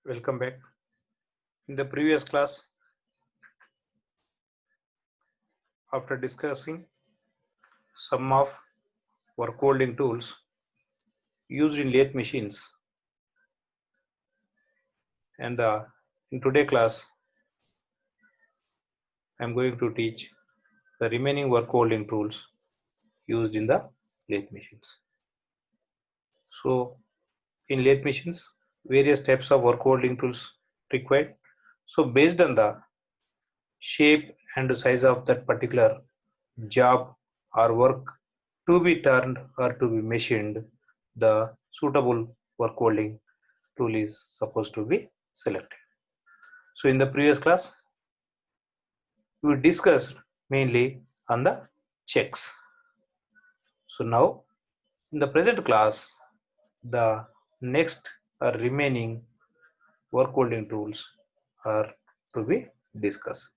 Welcome back. In the previous class, after discussing some of work holding tools used in lathe machines, and in today's class, I am going to teach the remaining work holding tools used in the lathe machines. So, in lathe machines, various types of work holding tools required. So, based on the shape and size of that particular job or work to be turned or to be machined, the suitable work holding tool is supposed to be selected. So in the previous class, we discussed mainly on the checks. So now in the present class, the next remaining work holding tools are to be discussed.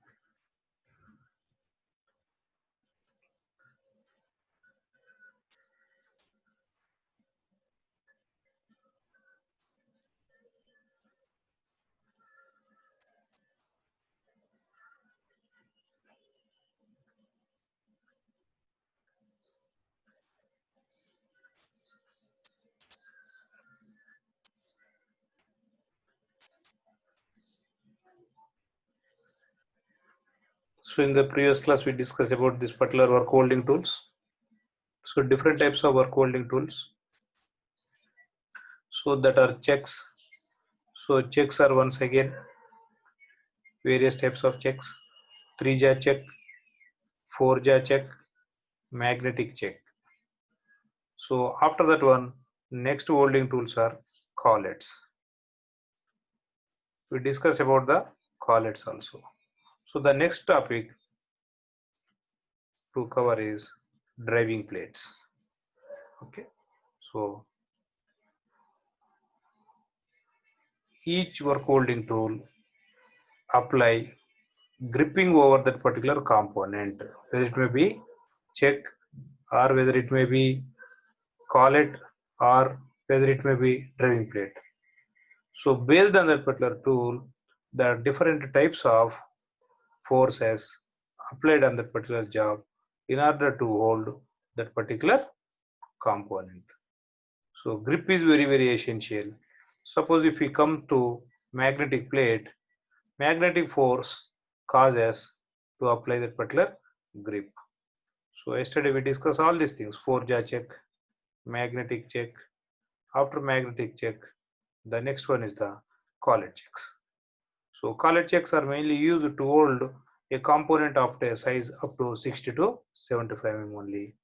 So in the previous class, we discussed about this particular work holding tools. So different types of work holding tools. So that are checks. So checks are once again various types of checks: 3-jaw check, 4-jaw check, magnetic check. So after that one, next holding tools are collets. We discuss about the collets also. So the next topic to cover is driving plates. Okay. So each work holding tool apply gripping over that particular component, whether it may be check or whether it may be collet or whether it may be driving plate. So based on that particular tool, there are different types of forces applied on that particular job in order to hold that particular component. So grip is very essential. Suppose if we come to magnetic plate, magnetic force causes to apply that particular grip. So yesterday we discussed all these things: 4-jaw check, magnetic check. After magnetic check, the next one is the collet checks. So collet checks are mainly used to hold a component of a size up to 60 to 75 mm only.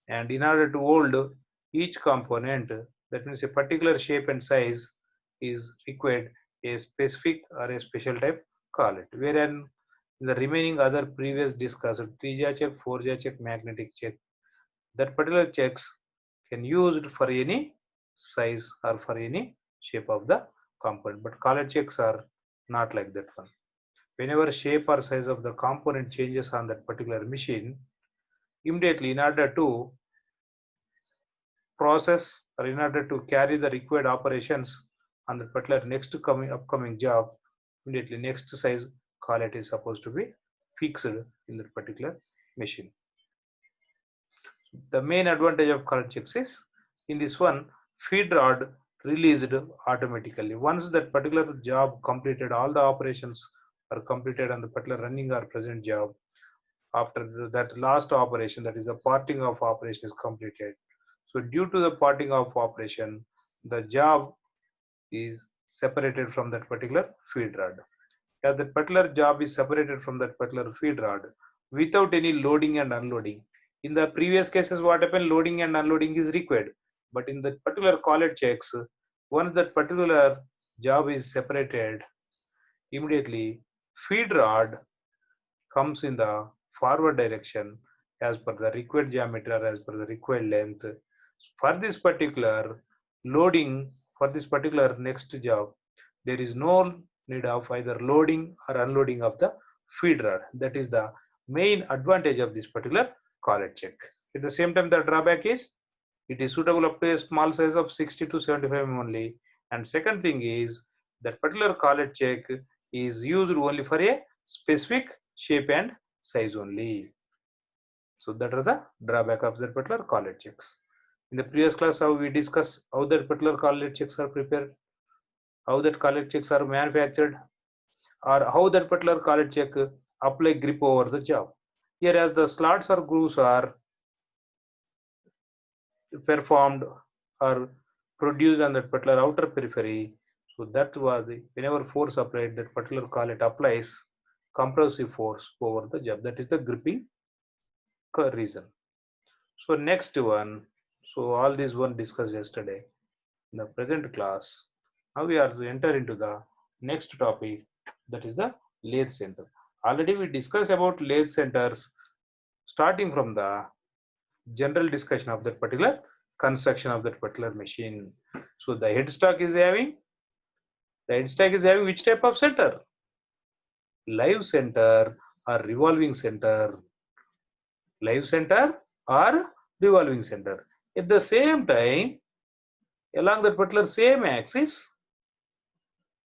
And in order to hold each component, that means a particular shape and size, is required a specific or a special type collet. Wherein in the remaining other previous discussed 3-jaw check, 4-jaw check, magnetic check, that particular checks can used for any size or for any shape of the component. But collet checks are not like that one. Whenever shape or size of the component changes on that particular machine, immediately in order to process or in order to carry the required operations on the particular next upcoming job, immediately next size collet is supposed to be fixed in that particular machine. The main advantage of collet checks is, in this one, feed rod released automatically. Once that particular job completed, all the operations are completed on the particular running or present job, after that last operation, that is the parting of operation, is completed. So due to the parting of operation, the job is separated from that particular feed rod. If that particular job is separated from that particular feed rod without any loading and unloading. In the previous cases, what happened? Loading and unloading is required. But in that particular collet checks, once that particular job is separated, immediately feed rod comes in the forward direction as per the required geometry or as per the required length. For this particular loading, for this particular next job, there is no need of either loading or unloading of the feed rod. That is the main advantage of this particular collet check. At the same time, the drawback is it is suitable up to a small size of 60 to 75 mm only. And second thing is, that particular collet check is used only for a specific shape and size only. So that is the drawback of that particular collet checks. In the previous class, how we discussed how that particular collet checks are prepared, how that collet checks are manufactured, or how that particular collet check apply grip over the job. Here, as the slots or grooves are performed or produced on that particular outer periphery, so that was whenever force applied, that particular collet applies compressive force over the job. That is the gripping reason. So next one, so all these one discussed yesterday in the present class. Now we are to enter into the next topic, that is the lathe center. Already we discussed about lathe centers starting from the general discussion of that particular construction of that particular machine. So the headstock is having which type of center? Live center or revolving center. Live center or revolving center. At the same time, along that particular same axis,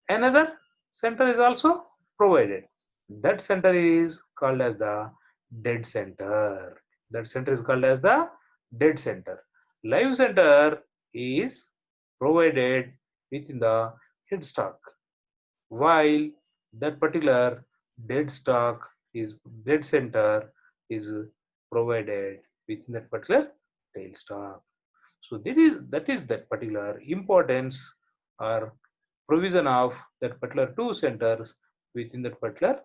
another center is also provided. That center is called as the dead center. That center is called as the dead center. Live center is provided within the headstock, while that particular dead center is provided within that particular tailstock. So that particular importance or provision of that particular two centers within that particular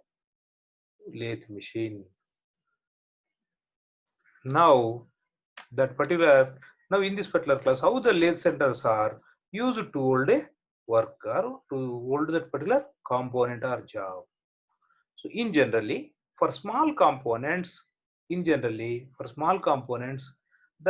lathe machine. Now now in this particular class, how the lathe centers are used to hold a work or to hold that particular component or job. So for small components, the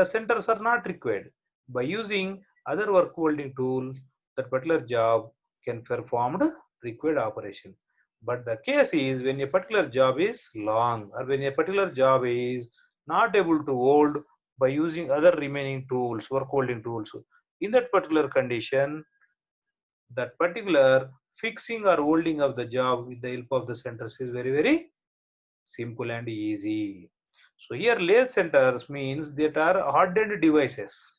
centers are not required. By using other work holding tool, that particular job can perform required operation. But the case is when a particular job is long or when a particular job is not able to hold by using other remaining tools, work holding tools. In that particular condition, that particular fixing or holding of the job with the help of the centers is very, very simple and easy. So here lathe centers means that are hardened devices.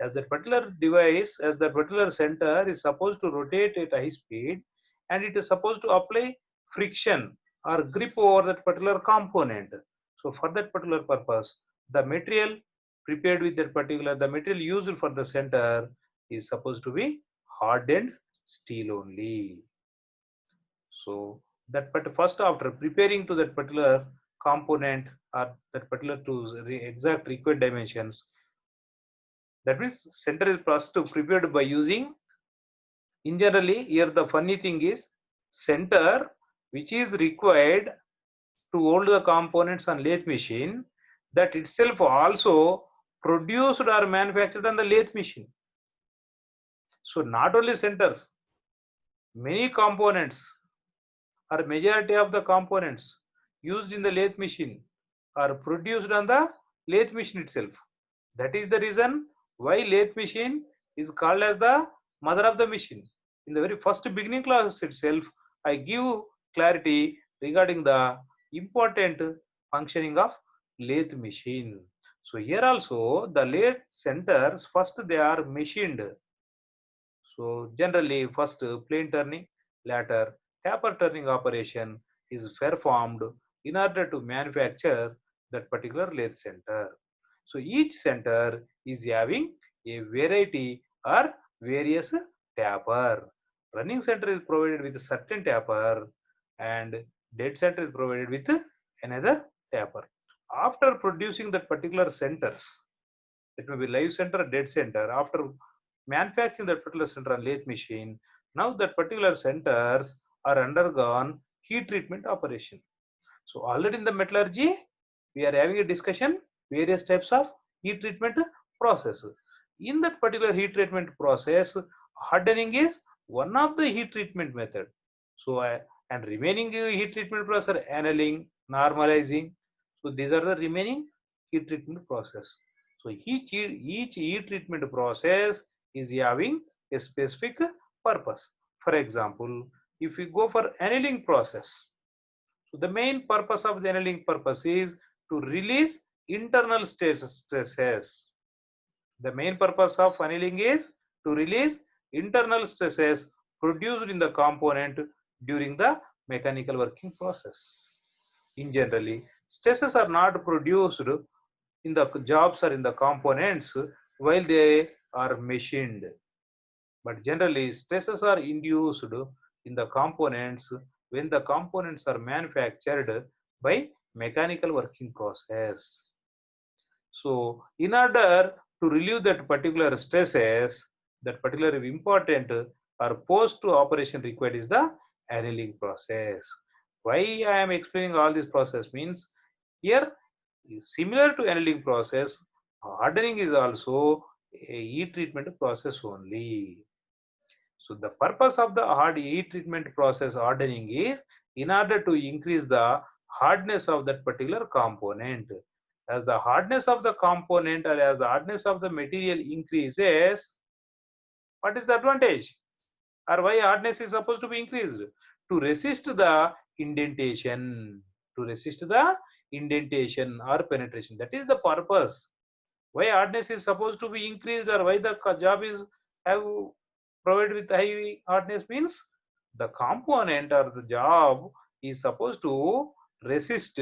As that particular center is supposed to rotate at high speed and it is supposed to apply friction or grip over that particular component. So for that particular purpose, the material the material used for the center is supposed to be hardened steel only. So first after preparing to that particular component or that particular to exact required dimensions, that means center is first prepared by using, in generally here the funny thing is center which is required to hold the components on lathe machine, that itself also produced or manufactured on the lathe machine. So not only centers, many components or majority of the components used in the lathe machine are produced on the lathe machine itself. That is the reason why lathe machine is called as the mother of the machine. In the very first beginning class itself, I give clarity regarding the important functioning of lathe machine. So here also the lathe centers first they are machined. So generally first plane turning, later taper turning operation is performed in order to manufacture that particular lathe center. So each center is having a variety or various taper. Running center is provided with a certain taper and dead center is provided with another taper. After producing that particular centers, it may be live center, dead center. After manufacturing that particular center on lathe machine, now that particular centers are undergone heat treatment operation. So already in the metallurgy, we are having a discussion various types of heat treatment process. In that particular heat treatment process, hardening is one of the heat treatment method. So and remaining heat treatment process are annealing, normalizing. So these are the remaining heat treatment process. So each heat treatment process is having a specific purpose. For example, if we go for annealing process, so the main purpose of the annealing purpose is to release internal stresses. The main purpose of annealing is to release internal stresses produced in the component during the mechanical working process. In generally, stresses are not produced in the jobs or in the components while they are machined, but generally stresses are induced in the components when the components are manufactured by mechanical working process. So in order to relieve that particular stresses, that particular important or post to operation required is the annealing process. Why I am explaining all this process means, here similar to annealing process, hardening is also a heat treatment process only. So the purpose of the hard heat treatment process hardening is in order to increase the hardness of that particular component. As the hardness of the component or as the hardness of the material increases, what is the advantage? Or why hardness is supposed to be increased? To resist the indentation. To resist the indentation or penetration. That is the purpose. Why hardness is supposed to be increased or why the job is have provided with high hardness means the component or the job is supposed to resist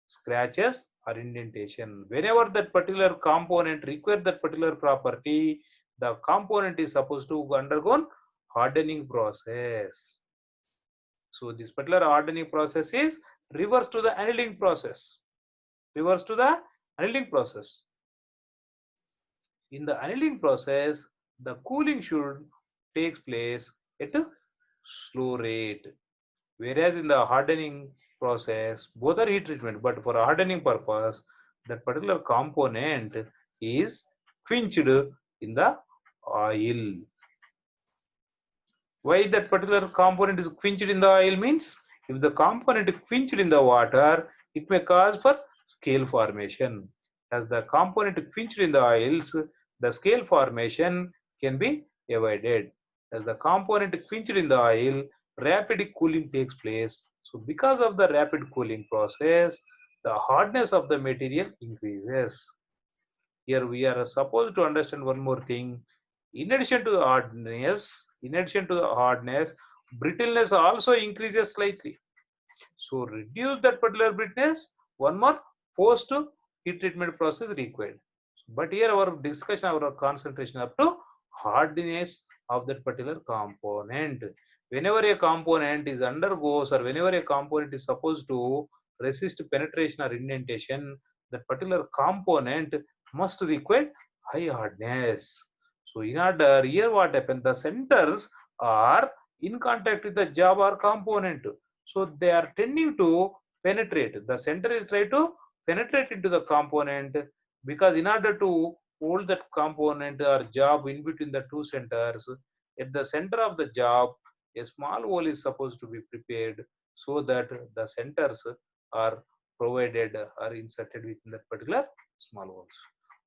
scratches or indentation. Whenever that particular component requires that particular property, the component is supposed to undergo hardening process. So this particular hardening process is reverse to the annealing process. Reverse to the annealing process. In the annealing process, the cooling should take place at a slow rate. Whereas in the hardening process, both are heat treatment, but for a hardening purpose, that particular component is quenched in the oil. Why that particular component is quenched in the oil means, if the component is quenched in the water, it may cause for scale formation. As the component is quenched in the oils, the scale formation can be avoided. As the component is quenched in the oil, rapid cooling takes place. So because of the rapid cooling process, the hardness of the material increases. Here we are supposed to understand one more thing. In addition to the hardness, brittleness also increases slightly. So reduce that particular brittleness, one more post heat treatment process required. But here our discussion, our concentration up to hardness of that particular component. Whenever a component is undergoes or whenever a component is supposed to resist penetration or indentation, that particular component must require high hardness. So in order, here what happens, the centers are in contact with the job or component. So they are tending to penetrate. The center is trying to penetrate into the component, because in order to hold that component or job in between the two centers, at the center of the job, a small hole is supposed to be prepared so that the centers are provided or inserted within that particular small holes.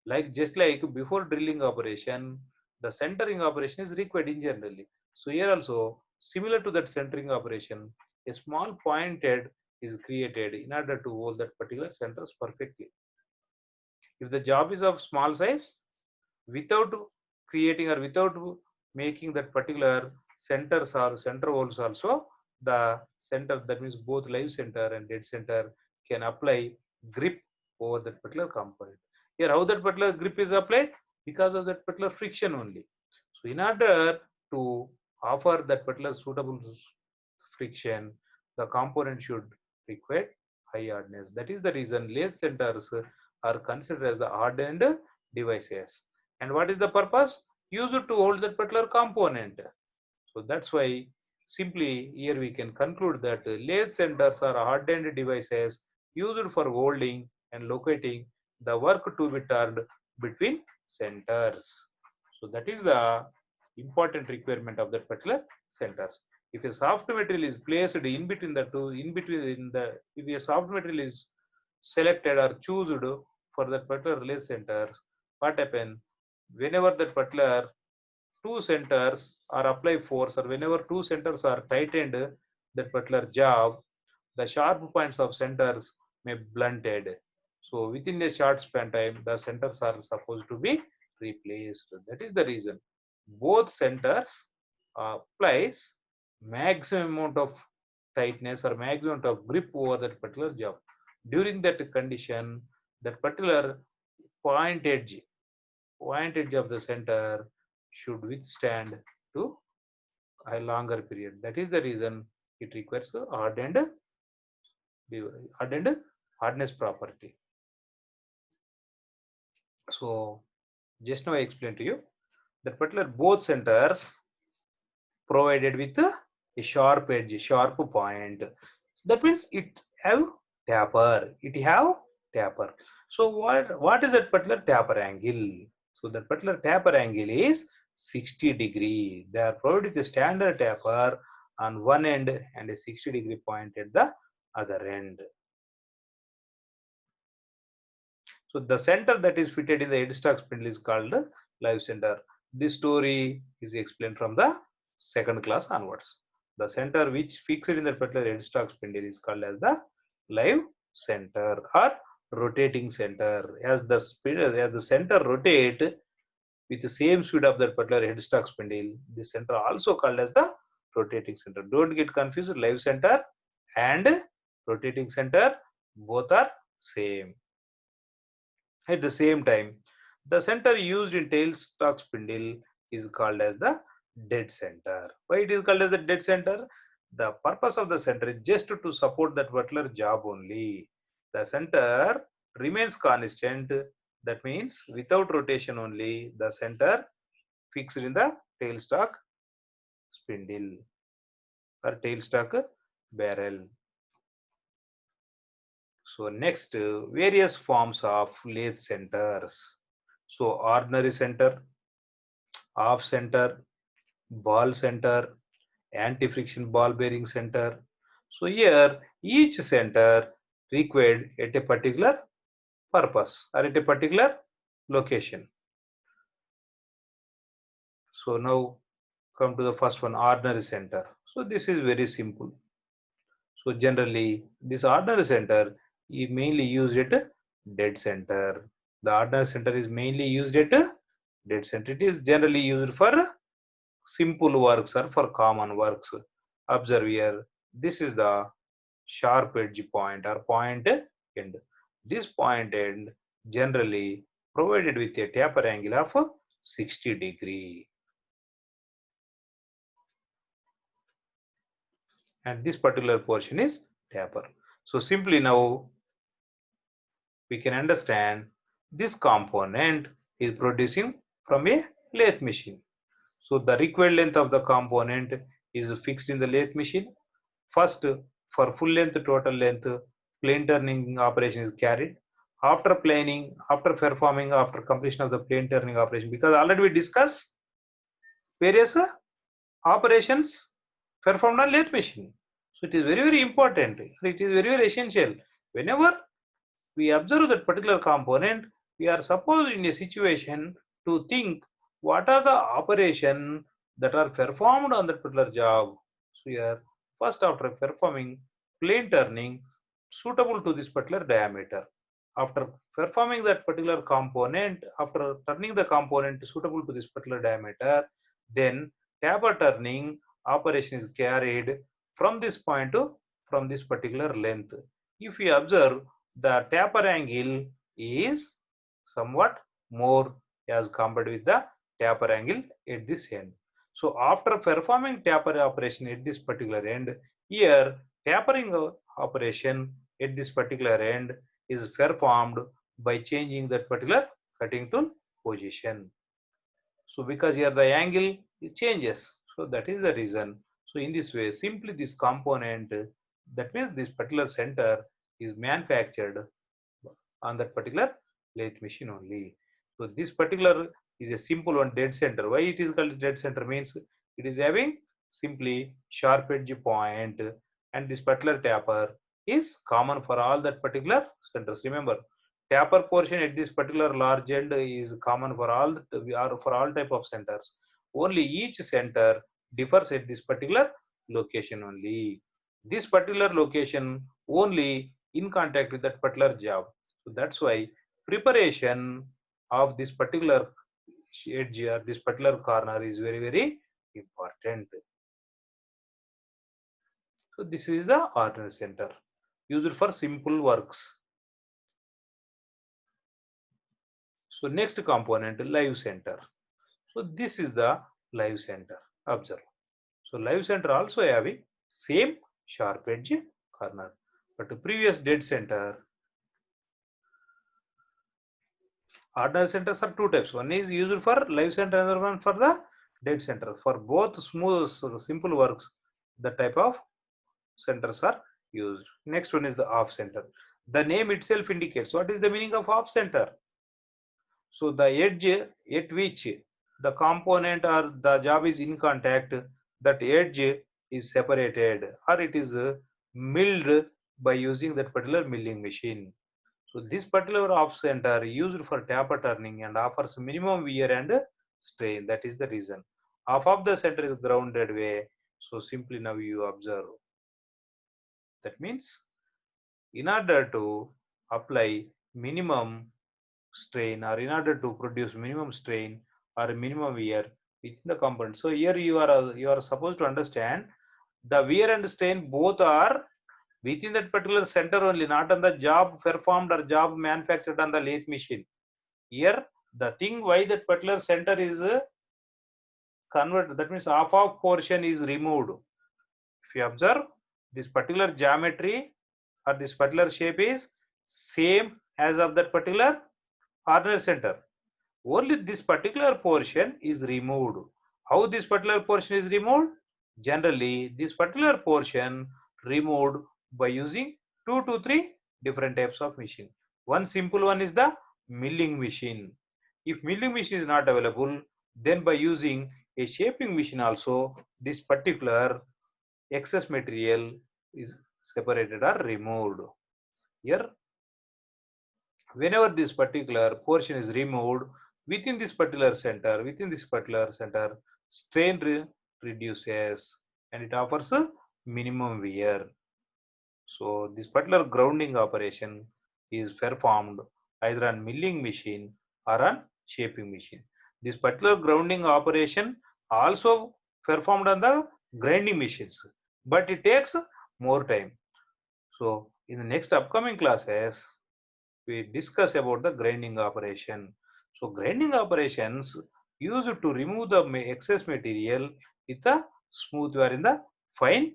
Like just like before drilling operation, the centering operation is required in generally. So here also similar to that centering operation, a small pointed is created in order to hold that particular centers perfectly. If the job is of small size, without creating or without making that particular centers or center holes also, the center, that means both live center and dead center, can apply grip over that particular component. Here how that particular grip is applied? Because of that particular friction only. So in order to offer that particular suitable friction, the component should require high hardness. That is the reason lathe centers are considered as the hardened devices. And what is the purpose? Used to hold that particular component. So that's why simply here we can conclude that lathe centers are hardened devices used for holding and locating the work to be turned between centers. So that is the important requirement of that particular centers. If a soft material is placed in between the two, if a soft material is selected or chosen for that particular lathe centers, what happen? Whenever that particular two centers or apply force, or whenever two centers are tightened that particular job, the sharp points of centers may blunted. So within a short span time, the centers are supposed to be replaced. That is the reason both centers applies maximum amount of tightness or maximum amount of grip over that particular job. During that condition, that particular point edge of the center should withstand to a longer period. That is the reason it requires a hardened hardness property. So just now I explained to you that particular both centers provided with a sharp edge, sharp point. That means it have taper. It have taper. So what is that particular taper angle? So that particular taper angle is 60°. They are provided with a standard taper on one end and a 60° point at the other end. So the center that is fitted in the headstock spindle is called live center. This story is explained from the second class onwards. The center which fixed in the particular headstock spindle is called as the live center or rotating center. As the center rotate with the same speed of that particular headstock spindle, the center also called as the rotating center. Don't get confused. Live center and rotating center both are same. At the same time, the center used in tailstock spindle is called as the dead center. Why it is called as the dead center? The purpose of the center is just to support that particular job only. The center remains constant. That means without rotation only, the center fixed in the tailstock spindle or tailstock barrel. So next, various forms of lathe centers. So ordinary center, off center, ball center, anti-friction ball bearing center. So here each center required at a particular purpose or at a particular location. So now come to the first one, ordinary center. So this is very simple. So generally this ordinary center is mainly used at dead center. The ordinary center is mainly used at dead center. It is generally used for simple works or for common works. Observe here, this is the sharp edge point or point end. This point end generally provided with a taper angle of 60°. And this particular portion is taper. So simply now we can understand this component is producing from a lathe machine. So the required length of the component is fixed in the lathe machine. First, for full length, total length, plane turning operation is carried. After planing, after completion of the plane turning operation, because already we discussed various operations performed on lathe machine. So it is very, very important. It is very, very essential. Whenever we observe that particular component, we are supposed in a situation to think what are the operation that are performed on that particular job. So here, first after performing plane turning suitable to this particular diameter, after performing that particular component, after turning the component suitable to this particular diameter, then taper turning operation is carried from this point to from this particular length. If we observe, the taper angle is somewhat more as compared with the taper angle at this end. So after performing taper operation at this particular end, here tapering operation at this particular end is performed by changing that particular cutting tool position. So because here the angle changes, so that is the reason. So in this way, simply this component, that means this particular center is manufactured on that particular lathe machine only. So this particular is a simple one, dead center. Why it is called dead center means it is having simply sharp edge point, and this particular taper is common for all that particular centers. Remember, taper portion at this particular large end is common for all for all type of centers. only each center differs at this particular location only. This particular location only in contact with that particular job. So that's why preparation of this particular edge or this particular corner is very, very important. So this is the ordinary center used for simple works. So next component, live center. So this is the live center. Observe. So live center also having same sharp edge corner. But the previous dead center, ordinary centers are two types. One is used for live center, another one for the dead center. For both smooth, simple works, the type of centers are used. Next one is the off center. The name itself indicates what is the meaning of off center. So the edge at which the component or the job is in contact, that edge is separated or it is milled by using that particular milling machine. So this particular off center used for taper turning and offers minimum wear and strain. That is the reason. Half of the center is grounded way. So simply now you observe. That means in order to apply minimum strain or in order to produce minimum strain or minimum wear within the component. So here you are supposed to understand the wear and strain both are within that particular center only, not on the job performed or job manufactured on the lathe machine. Here the thing why that particular center is converted, that means half of portion is removed. If you observe, this particular geometry or this particular shape is same as of that particular ordinary center. Only this particular portion is removed. How this particular portion is removed? Generally, this particular portion removed by using 2 to 3 different types of machine. One simple one is the milling machine. If milling machine is not available, then by using a shaping machine also, this particular excess material is separated or removed. Here, whenever this particular portion is removed within this particular center, strain reduces and it offers a minimum wear. So this particular grounding operation is performed either on milling machine or on shaping machine. This particular grounding operation also performed on the grinding machines, but it takes more time. So in the next upcoming classes, we discuss about the grinding operation. So grinding operations used to remove the excess material with a smooth wear in the fine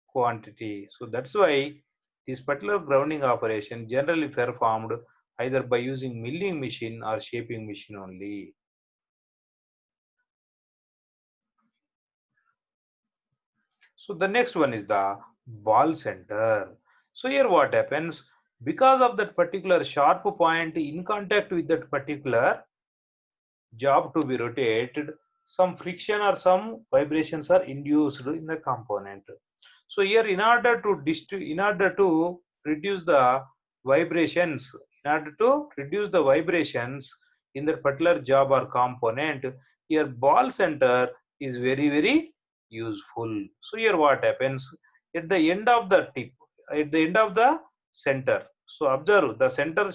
quantity. So that's why this particular grounding operation generally performed either by using milling machine or shaping machine only. So the next one is the ball center. So here what happens, because of that particular sharp point in contact with that particular job to be rotated, some friction or some vibrations are induced in the component. So here in order to reduce the vibrations, in that particular job or component, here ball center is very, very useful. So here what happens, at the end of the tip, at the end of the center. So observe the center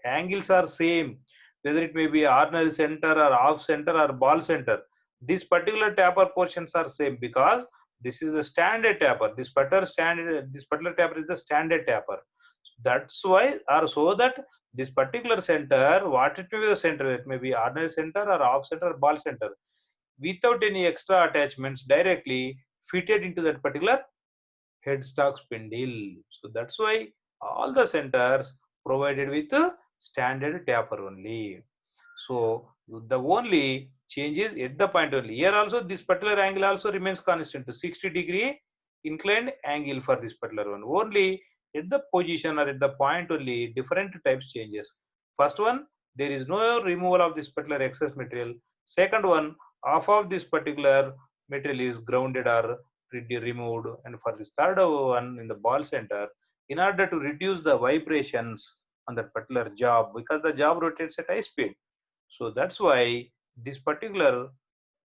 angles are same, whether it may be ordinary center or off center or ball center. These particular taper portions are same because this is the standard taper. This particular taper is the standard taper. That's why, or so that this particular center, what it may be the center, it may be ordinary center or off center or ball center, without any extra attachments, directly fitted into that particular headstock spindle. So that's why all the centers provided with a standard taper only. So the only change is at the point only. Here also this particular angle also remains constant, 60-degree inclined angle for this particular one. Only at the position or at the point only different types changes. First one, there is no removal of this particular excess material. Second one, half of this particular material is grounded or removed. And for this third one in the ball center, in order to reduce the vibrations on that particular job, because the job rotates at high speed. So that's why this particular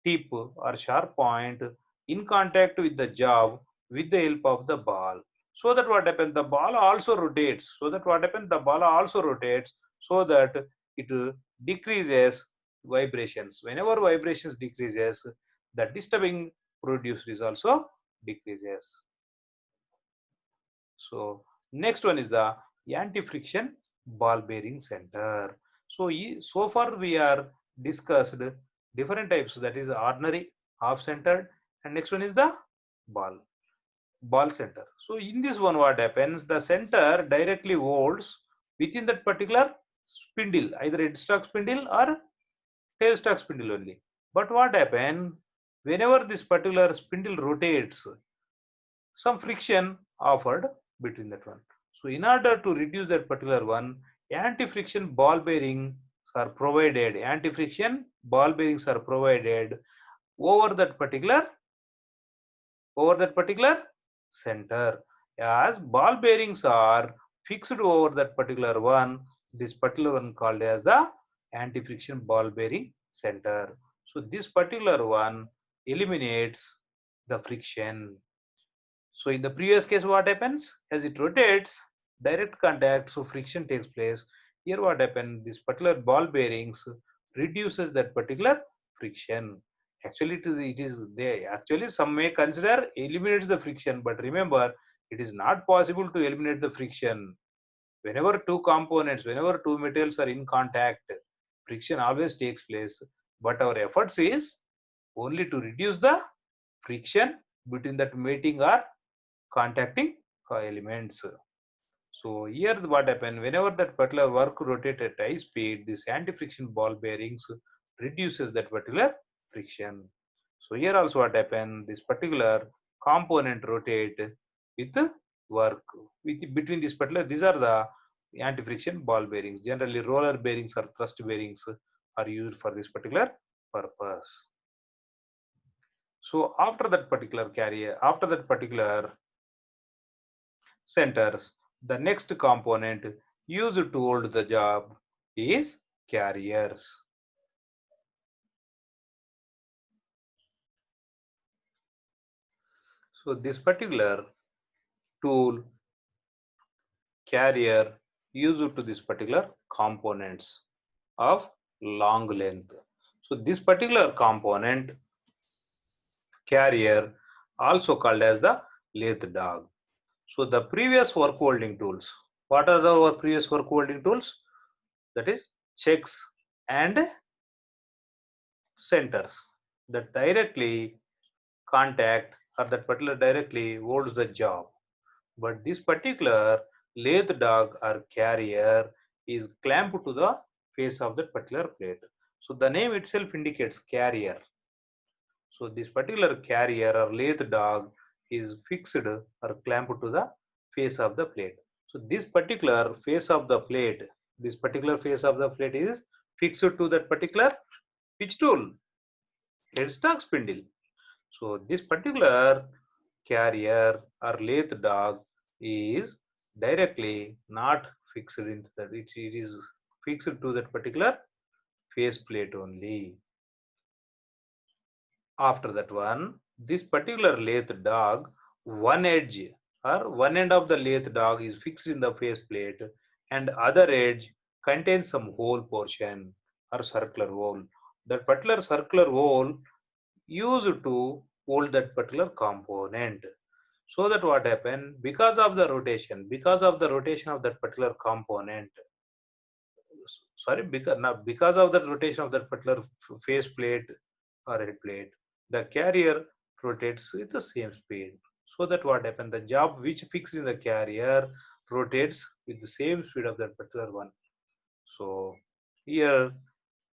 tip or sharp point in contact with the job with the help of the ball. So that what happens, the ball also rotates. So that what happens, the ball also rotates so that it decreases vibrations. Whenever vibrations decreases, the disturbing produced is also decreases. So next one is the anti-friction ball bearing center. So so far we are discussed different types, that is ordinary, half centered, and next one is the ball center. So in this one what happens, the center directly holds within that particular spindle, either headstock spindle or tailstock spindle only. But what happens, whenever this particular spindle rotates, some friction offered between that one. So in order to reduce that particular one, anti-friction ball bearings are provided. Anti-friction ball bearings are provided over that particular center. As ball bearings are fixed over that particular one, this particular one called as the anti-friction ball bearing center. So this particular one eliminates the friction. So in the previous case, what happens? As it rotates, direct contact, so friction takes place. Here what happens? This particular ball bearings reduces that particular friction. Actually, it is there. Actually, some may consider eliminates the friction, but remember, it is not possible to eliminate the friction. Whenever two components, whenever two materials are in contact, friction always takes place. But our efforts is only to reduce the friction between that mating or contacting elements. So here what happens, whenever that particular work rotates at high speed, this anti-friction ball bearings reduces that particular friction. So here also what happens, this particular component rotate with work with between this particular, these are the anti-friction ball bearings. Generally roller bearings or thrust bearings are used for this particular purpose. So after that particular carrier, after that particular centers, the next component used to hold the job is carriers. So this particular tool, carrier, used to this particular components of long length. So this particular component, carrier, also called as the lathe dog. So the previous work holding tools, what are our previous work holding tools? That is checks and centers that directly contact or that particular directly holds the job. But this particular lathe dog or carrier is clamped to the face of that particular plate. So the name itself indicates carrier. So this particular carrier or lathe dog is fixed or clamped to the face of the plate. So this particular face of the plate, this particular face of the plate is fixed to that particular which tool? Headstock spindle. So this particular carrier or lathe dog is directly not fixed into that, it is fixed to that particular face plate only. After that one, this particular lathe dog, one edge or one end of the lathe dog is fixed in the face plate and other edge contains some hole portion or circular hole. That particular circular hole used to hold that particular component. So that what happened, because of the rotation of that particular component, sorry, because of the rotation of that particular face plate or head plate, the carrier rotates with the same speed. So that what happened, the job which fixed in the carrier rotates with the same speed of that particular one. So here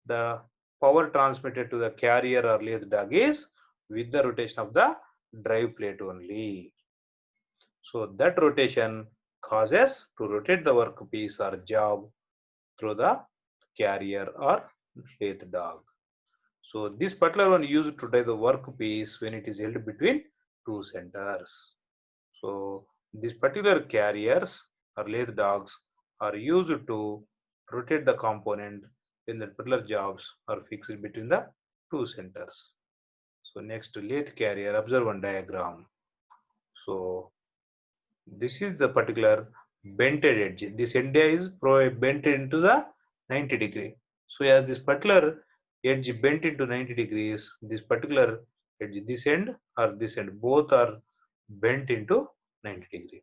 the power transmitted to the carrier or lathe dog is with the rotation of the drive plate only. So that rotation causes to rotate the workpiece or job through the carrier or lathe dog. So this particular one used to drive the workpiece when it is held between two centers. So these particular carriers or lathe dogs are used to rotate the component when the particular jobs are fixed between the two centers. So next lathe carrier, observe one diagram. So this is the particular bented edge. This end is bent into the 90 degree. So as this particular edge bent into 90 degrees, this particular edge, this end or this end, both are bent into 90 degree.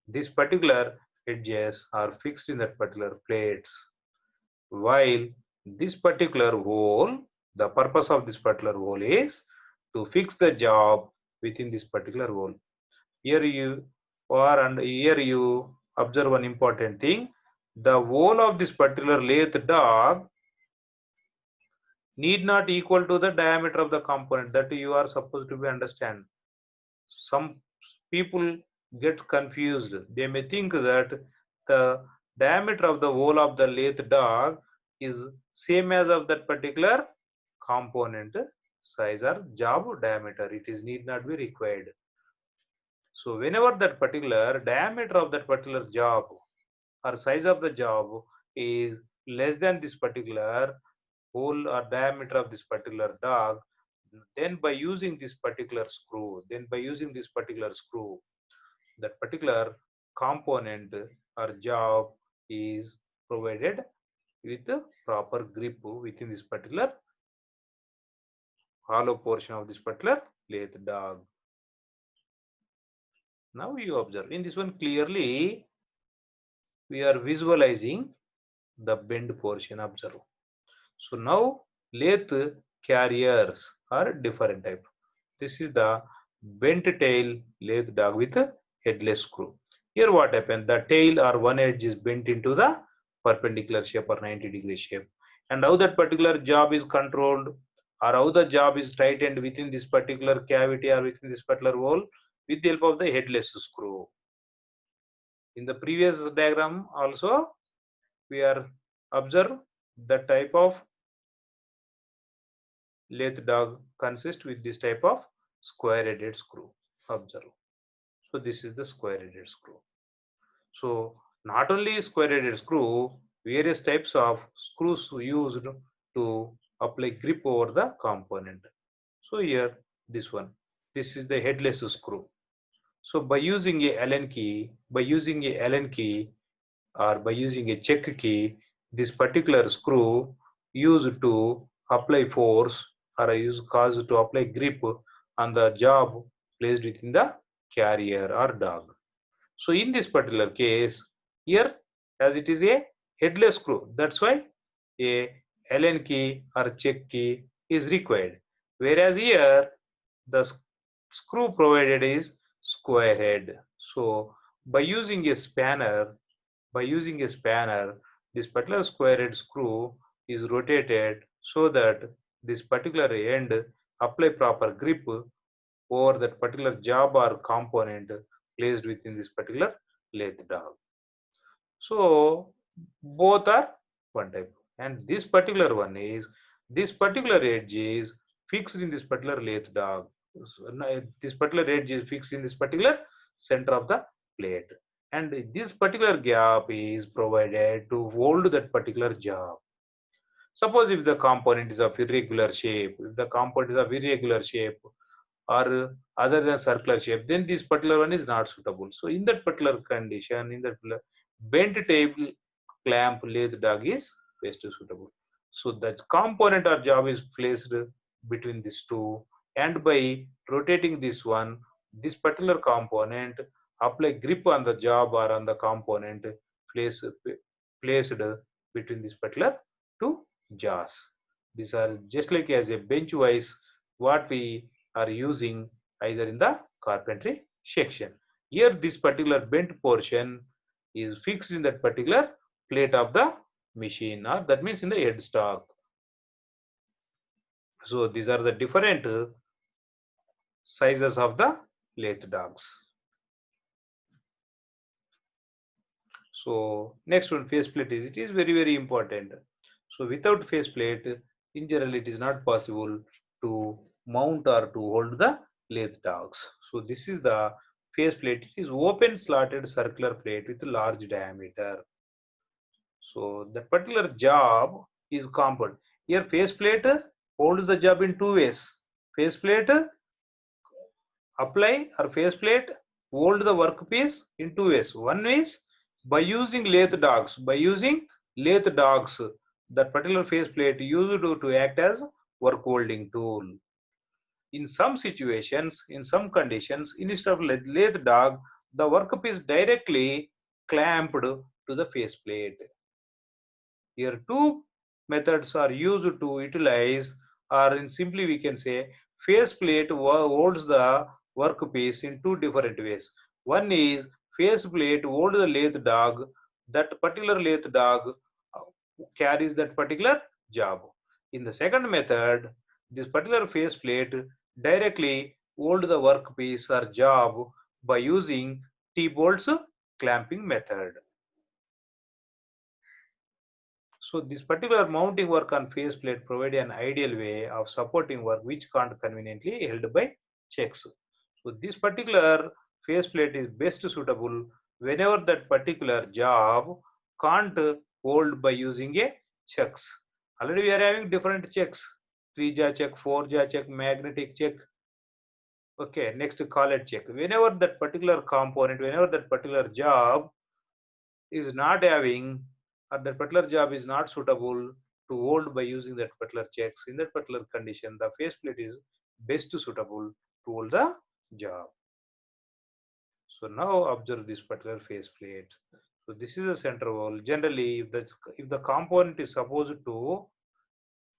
This particular edges are fixed in that particular plates, while this particular hole, the purpose of this particular hole is to fix the job within this particular hole. Here you and here you observe one important thing. The hole of this particular lathe dog need not equal to the diameter of the component, that you are supposed to be understand. Some people get confused. They may think that the diameter of the hole of the lathe dog is same as of that particular component size or job diameter. It is need not be required. So whenever that particular diameter of that particular job or size of the job is less than this particular hole or diameter of this particular dog, then by using this particular screw, that particular component or job is provided with the proper grip within this particular hollow portion of this particular lathe dog. Now you observe in this one clearly we are visualizing the bend portion. Observe. So now lathe carriers are different type. This is the bent tail lathe dog with a headless screw. Here what happened? The tail or one edge is bent into the perpendicular shape or 90-degree shape. And how that particular job is controlled or how the job is tightened within this particular cavity or within this particular hole with the help of the headless screw. In the previous diagram also we are observe the type of lathe dog consists with this type of square-headed screw. Observe. So this is the square-headed screw. So not only square-headed screw, various types of screws used to apply grip over the component. So here this one, this is the headless screw. So by using a Allen key, or by using a check key, this particular screw used to apply force or caused to apply grip on the job placed within the carrier or dog. So in this particular case, here as it is a headless screw, that's why a Allen key or check key is required. Whereas here the screw provided is square head. So by using a spanner, this particular square head screw is rotated so that this particular end apply proper grip over that particular job or component placed within this particular lathe dog. So both are one type, and this particular one is this particular edge is fixed in this particular lathe dog. So, this particular edge is fixed in this particular center of the plate, and this particular gap is provided to hold that particular job. Suppose if the component is of irregular shape, or other than circular shape, then this particular one is not suitable. So in that particular condition, in that particular bent table clamp lathe dog is best suitable. So the component or job is placed between these two, and by rotating this one, this particular component apply grip on the job or on the component placed between this particular two jaws. These are just like as a bench wise what we are using either in the carpentry section. Here this particular bent portion is fixed in that particular plate of the machine, or that means in the headstock. So these are the different sizes of the lathe dogs. So next one, faceplate is, it is very important. So without faceplate, in general it is not possible to mount or to hold the lathe dogs. So this is the faceplate. It is open slotted circular plate with large diameter. So that particular job is compound. Here faceplate holds the job in two ways. Faceplate apply or faceplate hold the workpiece in two ways. One is by using lathe dogs. By using lathe dogs, that particular faceplate used to act as work holding tool. In some situations, in some conditions, instead of lathe dog, the workpiece directly clamped to the faceplate. Here two methods are used to utilize, or in simply we can say faceplate holds the workpiece in two different ways. One is faceplate holds the lathe dog. That particular lathe dog carries that particular job. In the second method, this particular faceplate directly hold the workpiece or job by using T-bolts clamping method. So this particular mounting work on faceplate provide an ideal way of supporting work which can't conveniently held by checks. So this particular faceplate is best suitable whenever that particular job can't hold by using a checks. Already we are having different checks: 3-jaw check, 4-jaw check, magnetic check. Okay, next collet check. Whenever that particular component, whenever that particular job is not having, or that particular job is not suitable to hold by using that particular checks, in that particular condition the faceplate is best suitable to hold the job. So now observe this particular faceplate. So this is a center wall. Generally if the component is supposed to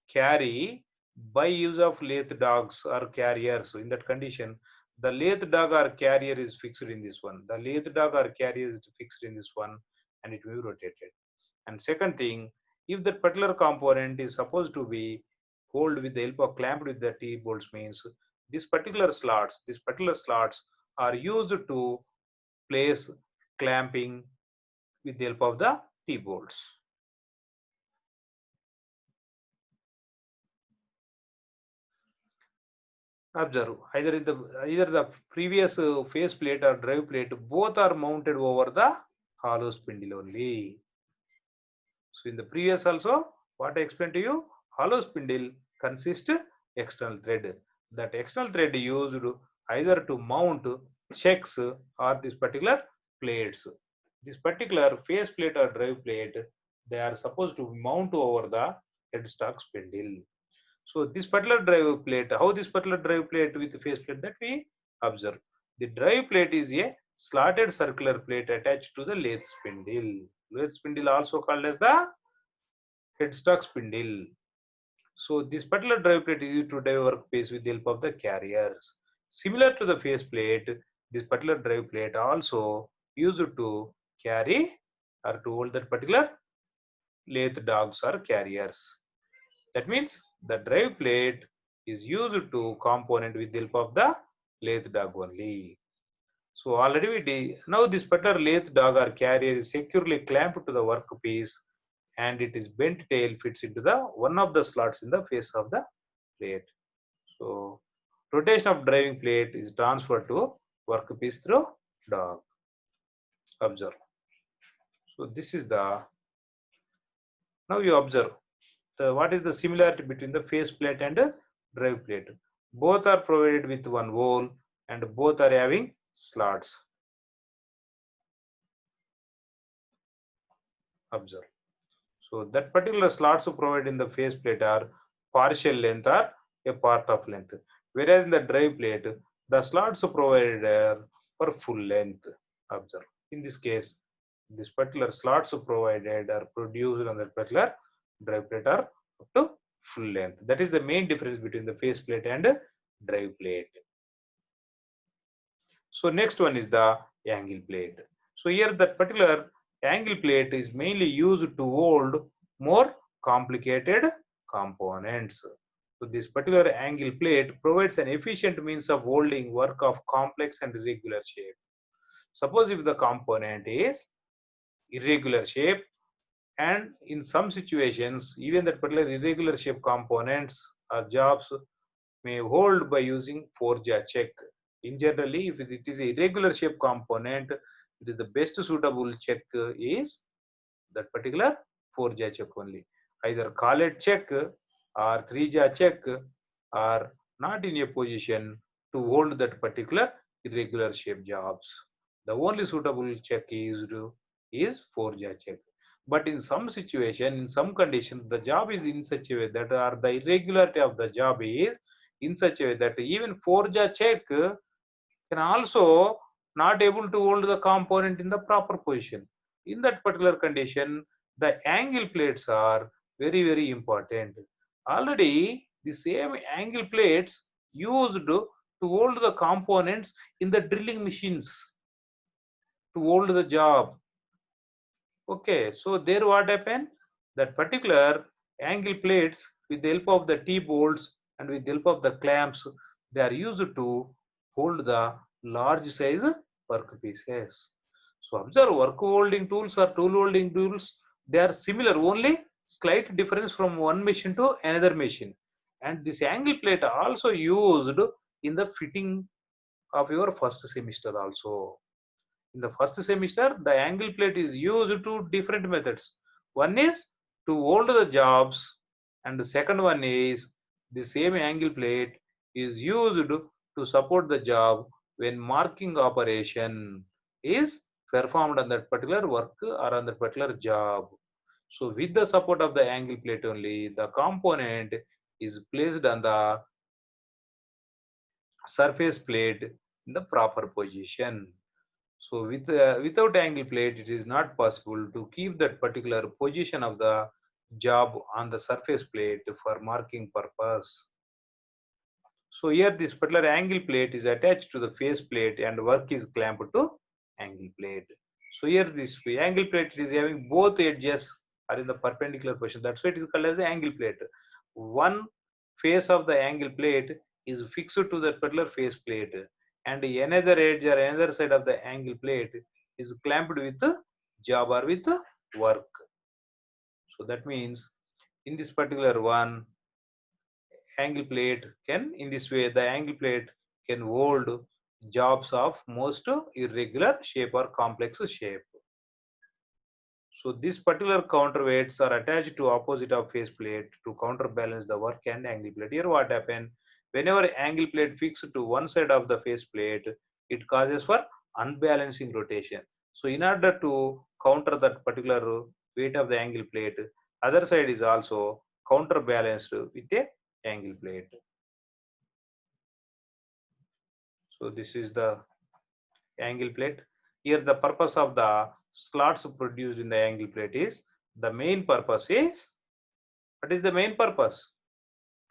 carry by use of lathe dogs or carriers, so in that condition the lathe dog or carrier is fixed in this one. The lathe dog or carrier is fixed in this one and it will be rotated. And second thing, if that particular component is supposed to be hold with the help of clamped with the T-bolts, means these particular slots are used to place clamping with the help of the T-bolts. Observe, either the previous face plate or drive plate, both are mounted over the hollow spindle only. So in the previous also, what I explained to you, hollow spindle consists external thread. That external thread used either to mount checks or this particular plates. This particular face plate or drive plate, they are supposed to mount over the headstock spindle. So this particular drive plate, how this particular drive plate with face plate, that we observe. The drive plate is a slotted circular plate attached to the lathe spindle. Lathe spindle also called as the headstock spindle. So this particular drive plate is used to drive workpiece with the help of the carriers. Similar to the face plate, this particular drive plate also used to carry or to hold that particular lathe dogs or carriers. That means the drive plate is used to component with the help of the lathe dog only. So already we did. Now this particular lathe dog or carrier is securely clamped to the workpiece and it is bent tail fits into the one of the slots in the face of the plate. So rotation of driving plate is transferred to workpiece through dog. Observe. So this is the, now you observe what is the similarity between the face plate and drive plate. Both are provided with one hole and both are having slots. Observe. So that particular slots provided in the face plate are partial length or a part of length, whereas in the drive plate the slots provided are for full length. Observe. In this case, this particular slots provided are produced on that particular drive plate are up to full length. That is the main difference between the face plate and drive plate. So next one is the angle plate. So here that particular angle plate is mainly used to hold more complicated components. So this particular angle plate provides an efficient means of holding work of complex and irregular shape. Suppose if the component is irregular shape, and in some situations even that particular irregular shape components or jobs may hold by using 4-jaw check. In generally, if it is a irregular shape component, it is the best suitable check is that particular 4-jaw check only. Either collet check or 3-jaw check or not in a position to hold that particular irregular shape jobs. The only suitable check is Forja check. But in some situation, in some conditions, the job is in such a way that or the irregularity of the job is in such a way that even Forja check can also not able to hold the component in the proper position. In that particular condition, the angle plates are very important. Already, the same angle plates used to hold the components in the drilling machines to hold the job. Okay, so there what happened? That particular angle plates with the help of the T-bolts and with the help of the clamps, they are used to hold the large size workpieces. So observe work holding tools or tool holding tools, they are similar, only slight difference from one machine to another machine. And this angle plate also used in the fitting of your first semester also. In the first semester, the angle plate is used to different methods. One is to hold the jobs, and the second one is the same angle plate is used to support the job when marking operation is performed on that particular work or on that particular job. So with the support of the angle plate only, the component is placed on the surface plate in the proper position. So without angle plate, it is not possible to keep that particular position of the job on the surface plate for marking purpose. So here this particular angle plate is attached to the face plate and work is clamped to angle plate. So here this angle plate is having both edges are in the perpendicular position. That's why it is called as the angle plate. One face of the angle plate is fixed to that particular face plate, and another edge or another side of the angle plate is clamped with the job or with the work. So that means in this particular one, angle plate can, in this way, the angle plate can hold jobs of most irregular shape or complex shape. So these particular counterweights are attached to opposite of face plate to counterbalance the work and angle plate. Here what happen? Whenever angle plate fixed to one side of the face plate, it causes for unbalancing rotation. So in order to counter that particular weight of the angle plate, other side is also counterbalanced with a angle plate. So this is the angle plate. Here the purpose of the slots produced in the angle plate is, the main purpose is, what is the main purpose?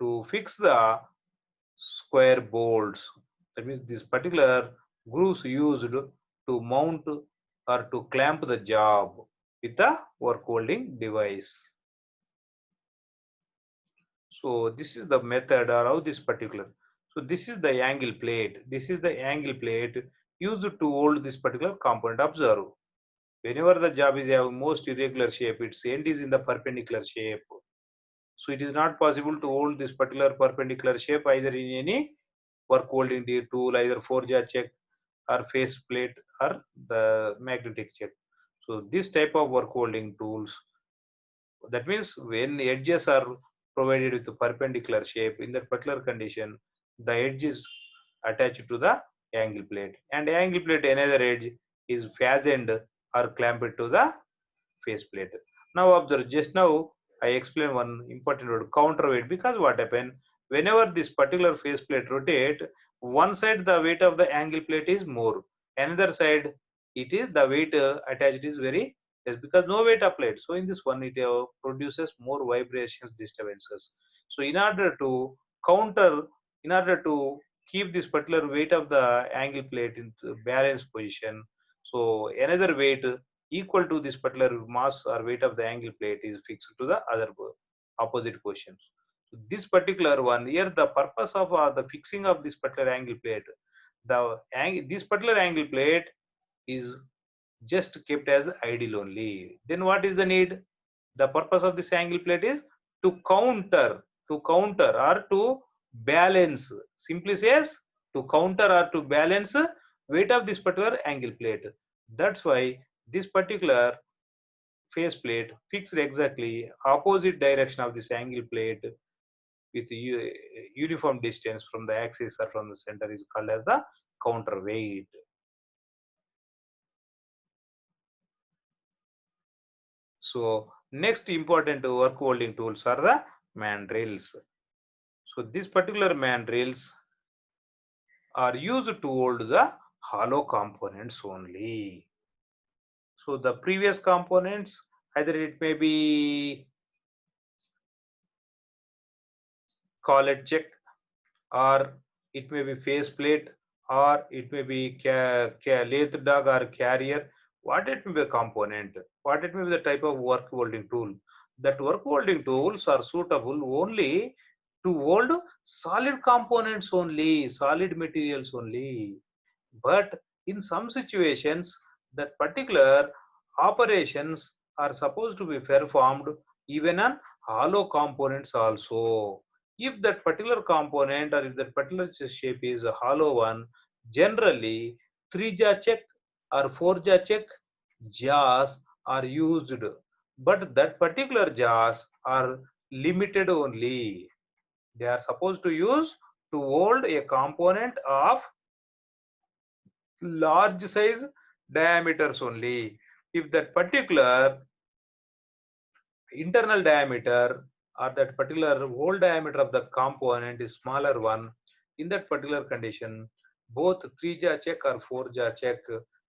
To fix the square bolts. That means this particular grooves used to mount or to clamp the job with the work holding device. So this is the method or how this particular. So this is the angle plate. This is the angle plate used to hold this particular component. Observe. Whenever the job is having most irregular shape, its end is in the perpendicular shape. So it is not possible to hold this particular perpendicular shape either in any work holding tool, either forja check or face plate or the magnetic check. So this type of work holding tools, that means when edges are provided with a perpendicular shape, in that particular condition, the edge is attached to the angle plate, and angle plate another edge is fastened or clamped to the face plate. Now observe, just now I explained one important word, counterweight, because what happened, whenever this particular face plate rotate, one side the weight of the angle plate is more, another side it is the weight attached is very less because no weight applied. So in this one it produces more vibrations, disturbances. So in order to counter, in order to keep this particular weight of the angle plate in balanced position, so another weight equal to this particular mass or weight of the angle plate is fixed to the other opposite positions. So this particular one here, the purpose of the fixing of this particular angle plate, this particular angle plate is just kept as idle only. Then what is the need? The purpose of this angle plate is to counter or to balance. Simply says to counter or to balance weight of this particular angle plate. That's why this particular face plate fixed exactly opposite direction of this angle plate with uniform distance from the axis or from the center is called as the counterweight. So next important work holding tools are the mandrels. So these particular mandrels are used to hold the hollow components only. So the previous components, either it may be collet check, or it may be faceplate, or it may be lathe dog or carrier. What it may be a component, what it may be the type of work holding tool. That work holding tools are suitable only to hold solid components only, solid materials only. But in some situations, that particular operations are supposed to be performed even on hollow components also. If that particular component or if that particular shape is a hollow one, generally 3-jaw check or 4-jaw check jaws are used, but that particular jaws are limited only. They are supposed to use to hold a component of large size diameters only. If that particular internal diameter or that particular whole diameter of the component is smaller one, in that particular condition, both 3-jaw check or 4-jaw check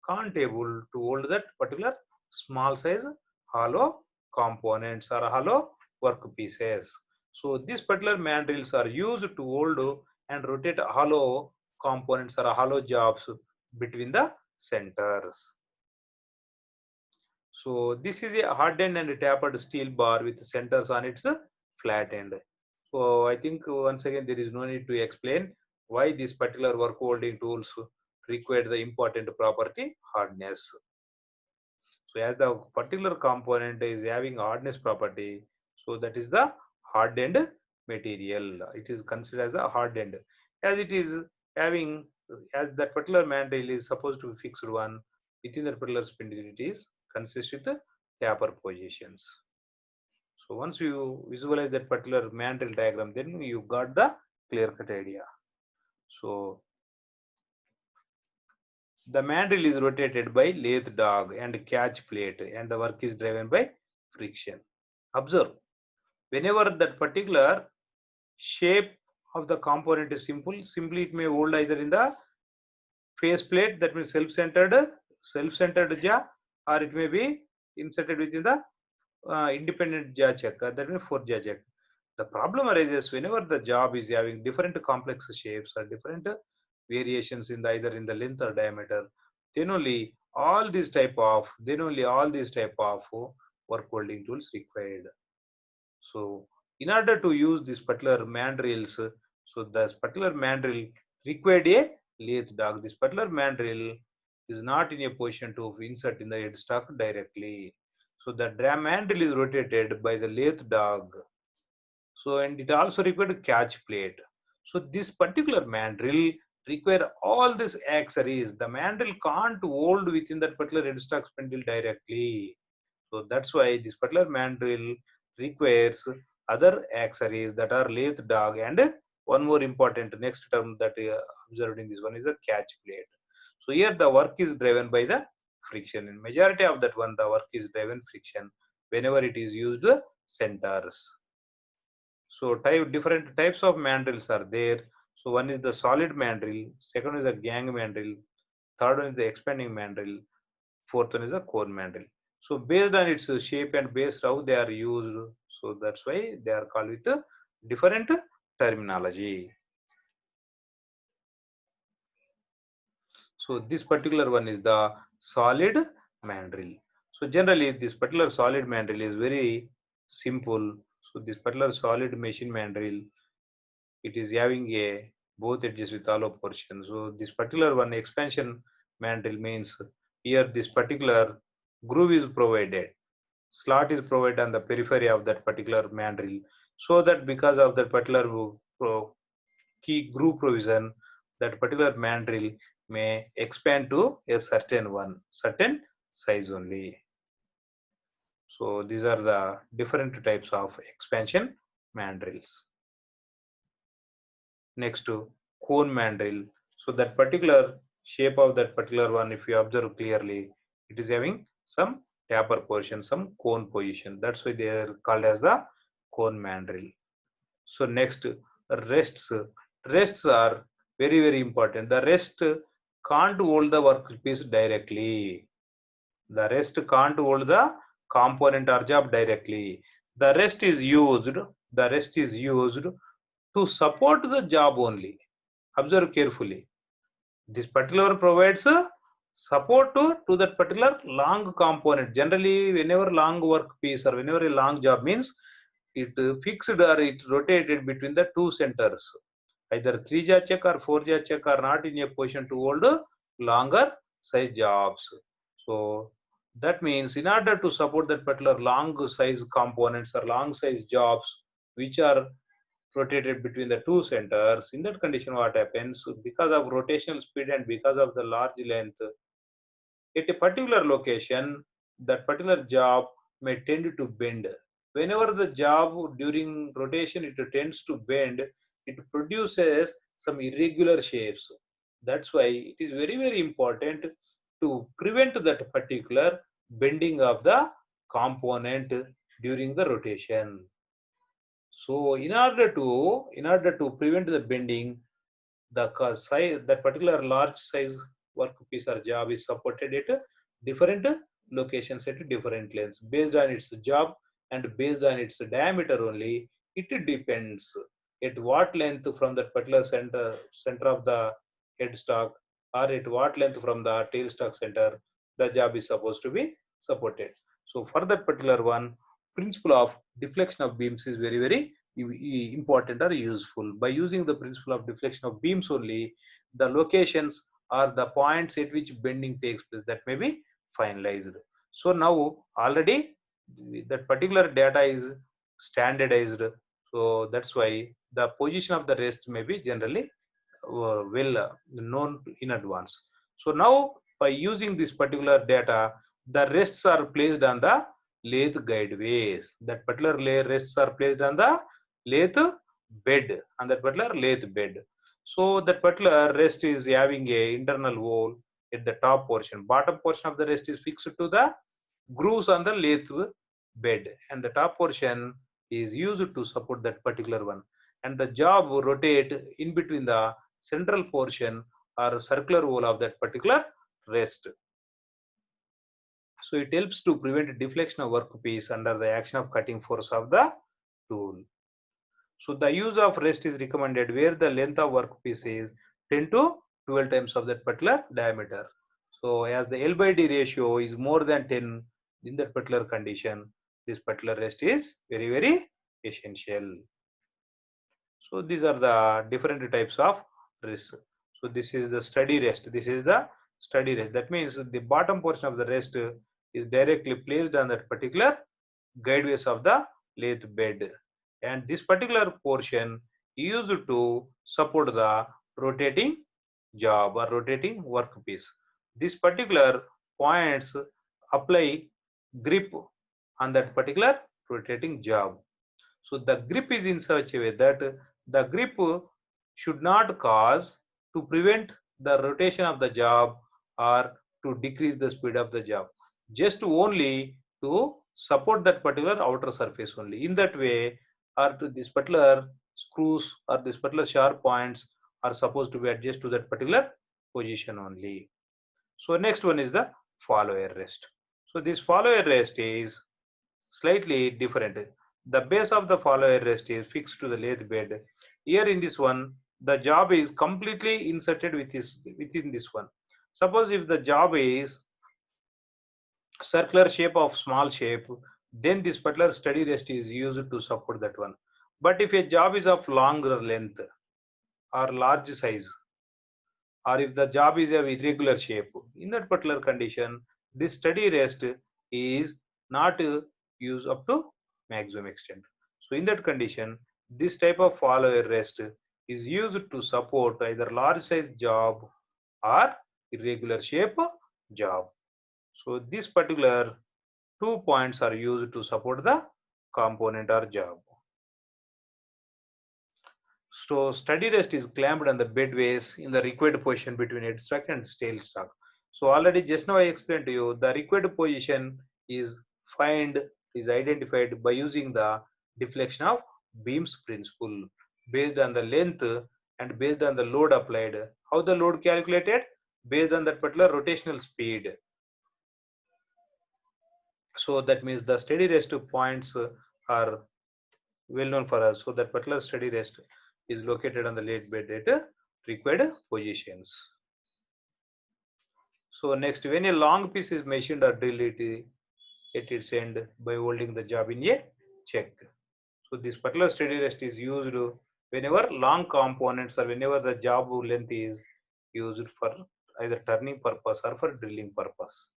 can't able to hold that particular small size hollow components or hollow work pieces. So these particular mandrels are used to hold and rotate hollow components or hollow jobs between the centers. So this is a hardened and tapered steel bar with centers on its flat end. So I think once again there is no need to explain why this particular work holding tools require the important property hardness. So as the particular component is having hardness property, so that is the hardened material. It is considered as a hardened. As it is having, as that particular mandrel is supposed to be fixed one, within that particular spindle it is consist with the taper positions. So once you visualize that particular mandrel diagram, then you got the clear cut idea. So the mandrel is rotated by lathe dog and catch plate, and the work is driven by friction. Observe, whenever that particular shape of the component is simple, simply it may hold either in the face plate, that means self-centered jaw, or it may be inserted within the independent jaw check, that means 4-jaw check. The problem arises whenever the job is having different complex shapes or different variations in the either in the length or diameter. Then only all these type of work holding tools required. So in order to use this particular mandrels, so this particular mandrel required a lathe dog. This particular mandrel is not in a position to insert in the headstock directly. So the mandrel is rotated by the lathe dog. So and it also required a catch plate. So this particular mandrel require all these accessories. The mandrel can't hold within that particular headstock spindle directly. So that's why this particular mandrel requires other accessories that are lathe dog, and one more important next term that observed in this one is the catch plate. So here the work is driven by the friction. In majority of that one, the work is driven friction whenever it is used centers. So different types of mandrels are there. So one is the solid mandrel, second is the gang mandrel, third one is the expanding mandrel, fourth one is the cone mandrel. So based on its shape and based how they are used, so that's why they are called with a different terminology. So this particular one is the solid mandrel. So generally this particular solid mandrel is very simple. So this particular solid machine mandrel, it is having a both edges with hollow portion. So this particular one expansion mandrel means here this particular groove is provided, slot is provided on the periphery of that particular mandrel, so that because of that particular key groove provision, that particular mandrel may expand to a certain size only. So these are the different types of expansion mandrels. Next to cone mandrel. So that particular shape of that particular one, if you observe clearly, it is having some taper portion, some cone position. That's why they are called as the cone mandrel. So next, rests. Rests are very, very important. The rest can't hold the workpiece directly. The rest can't hold the component or job directly. The rest is used. The rest is used to support the job only. Observe carefully. This particular provides support to that particular long component. Generally, whenever long work piece or whenever a long job means it fixed or it rotated between the two centers. Either 3-jaw check or 4-jaw check are not in a position to hold longer size jobs. So that means in order to support that particular long size components or long size jobs which are rotated between the two centers, in that condition what happens, because of rotational speed and because of the large length at a particular location, that particular job may tend to bend. Whenever the job during rotation it tends to bend, it produces some irregular shapes. That's why it is very, very important to prevent that particular bending of the component during the rotation. So in order to prevent the bending, the size, that particular large size workpiece or job is supported at different locations at different lengths based on its job and based on its diameter only. It depends at what length from that particular center of the headstock or at what length from the tailstock center the job is supposed to be supported. So for that particular one, principle of deflection of beams is very, very important or useful. By using the principle of deflection of beams only, the locations or the points at which bending takes place that may be finalized. So now already that particular data is standardized. So that's why the position of the rest may be generally well known in advance. So now by using this particular data, the rests are placed on the lathe guideways. That particular rests are placed on the lathe bed, on that particular lathe bed. So that particular rest is having a internal hole at the top portion. Bottom portion of the rest is fixed to the grooves on the lathe bed, and the top portion is used to support that particular one. And the job rotate in between the central portion or circular hole of that particular rest. So it helps to prevent deflection of workpiece under the action of cutting force of the tool. So the use of rest is recommended where the length of workpiece is 10 to 12 times of that particular diameter. So as the L by D ratio is more than 10 in that particular condition, this particular rest is very, very essential. So these are the different types of rest. So this is the steady rest. This is the steady rest. That means the bottom portion of the rest is directly placed on that particular guideways of the lathe bed, and this particular portion used to support the rotating job or rotating workpiece. This particular points apply grip on that particular rotating job. So the grip is in such a way that the grip should not cause to prevent the rotation of the job or to decrease the speed of the job, just only to support that particular outer surface only. In that way, or to this particular screws or this particular sharp points are supposed to be adjusted to that particular position only. So next one is the follower rest. So this follower rest is slightly different. The base of the follower rest is fixed to the lathe bed. Here in this one, the job is completely inserted within this one. Suppose if the job is circular shape of small shape, then this particular steady rest is used to support that one. But if a job is of longer length or large size, or if the job is of irregular shape, in that particular condition, this steady rest is not used up to maximum extent. So in that condition, this type of follower rest is used to support either large size job or irregular shape job. So this particular 2 points are used to support the component or job. So steady rest is clamped on the bedways in the required position between headstock and tailstock. So already just now I explained to you the required position is identified by using the deflection of beams principle based on the length and based on the load applied. How the load calculated? Based on that particular rotational speed. So that means the steady rest points are well known for us. So that particular steady rest is located on the late bed at required positions. So next, when a long piece is machined or drilled at its end by holding the job in a check. So this particular steady rest is used whenever long components or whenever the job length is used for either turning purpose or for drilling purpose.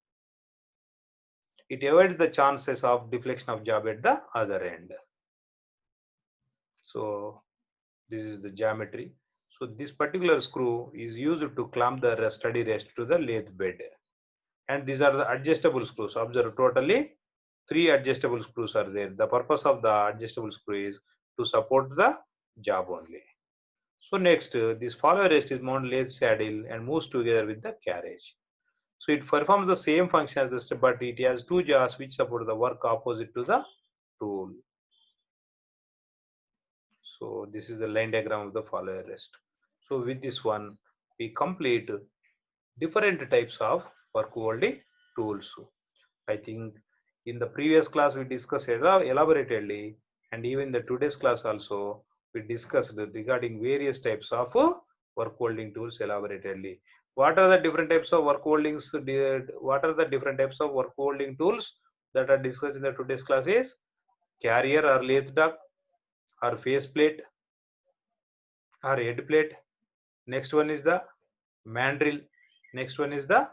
It avoids the chances of deflection of job at the other end. So this is the geometry. So this particular screw is used to clamp the steady rest to the lathe bed. And these are the adjustable screws. Observe, totally 3 adjustable screws are there. The purpose of the adjustable screw is to support the job only. So next, this follower rest is mounted lathe saddle and moves together with the carriage. So it performs the same function as the step, but it has 2 jaws which support the work opposite to the tool. So this is the line diagram of the follower rest. So with this one, we complete different types of work holding tools. I think in the previous class we discussed elaboratedly, and even the today's class also we discussed regarding various types of work holding tools elaboratedly. What are the different types of work holdings? What are the different types of work holding tools that are discussed in the today's class is carrier or lathe duct or face plate or head plate. Next one is the mandrel. Next one is the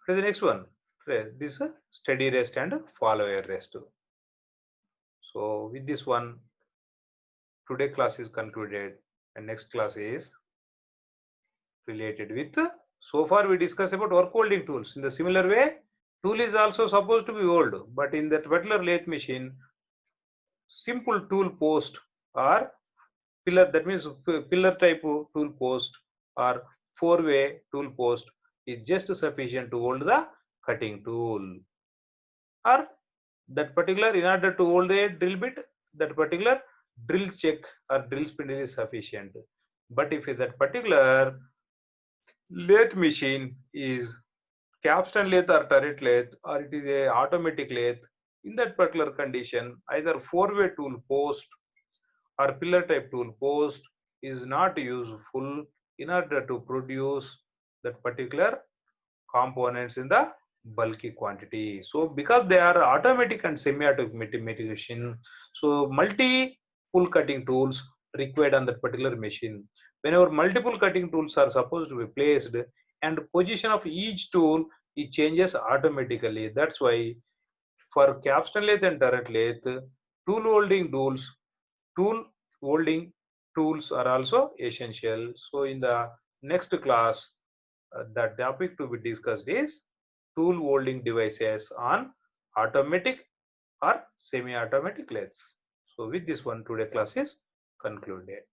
what is the next one? This is steady rest and follower rest. So with this one, today class is concluded, and next class is related with. So far we discussed about work holding tools. In the similar way, tool is also supposed to be old, but in that particular lathe machine, simple tool post or pillar, that means pillar type tool post or 4-way tool post is just sufficient to hold the cutting tool, or that particular, in order to hold a drill bit, that particular drill check or drill spindle is sufficient. But if that particular lathe machine is capstan lathe or turret lathe, or it is a automatic lathe, in that particular condition either 4-way tool post or pillar type tool post is not useful in order to produce that particular components in the bulky quantity. So because they are automatic and semi-automatic machine, so multiple cutting tools required on that particular machine. Whenever multiple cutting tools are supposed to be placed, and position of each tool, it changes automatically. That's why for capstan lathe and turret lathe, tool holding tools are also essential. So in the next class, the topic to be discussed is tool holding devices on automatic or semi-automatic lathes. So with this one, today class is concluded.